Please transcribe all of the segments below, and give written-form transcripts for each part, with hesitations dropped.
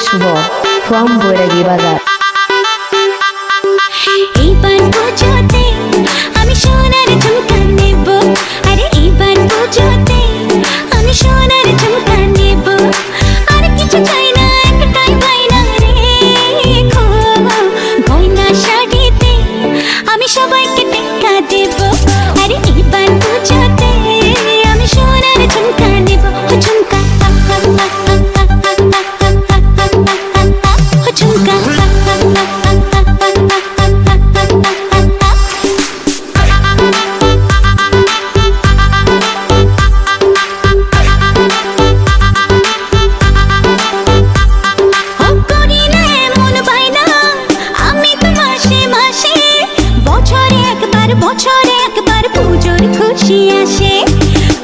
শুভ from বৈরাগী বাজার। এইবার পুজোতে আমি সোনার ঝুমকা নেব, আরে এইবার পুজোতে আমি সোনার ঝুমকা নেব। আর কিছু চাই না, একটাই বায়না রেখো, গয়না শাড়িতে আমি সবাইকে টেক্কা দেব। আরে এইবার পুজোতে আমি সোনার ঝুমকা নেব, ঝুমকা ঝুমকা। বছরে একবার পুজোর খুশি আসে,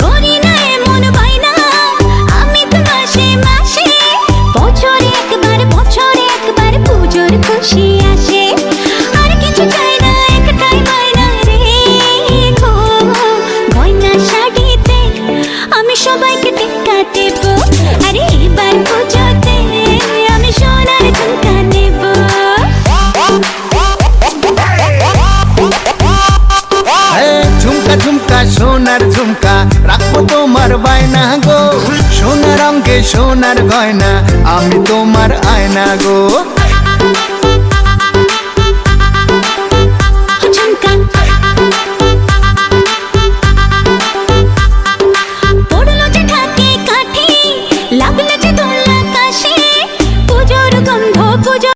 করি না এমন বায়না আমি তো মাসে মাসে। বছরে একবার পুজোর খুশি আসে, আর কিছু চাই না, একটাই বায়না রেখো, গয়না শাড়িতে আমি সবাইকে টেক্কা দেব। আরে এবার পুজোতে আমি সোনার ঝুমকা নেব। ঝুমকা ঝুমকা সোনার ঝুমকা রাখবো তোমার বায়না গো, সোনার অঙ্গে সোনার গয়না আমি তোমার আয়না গো।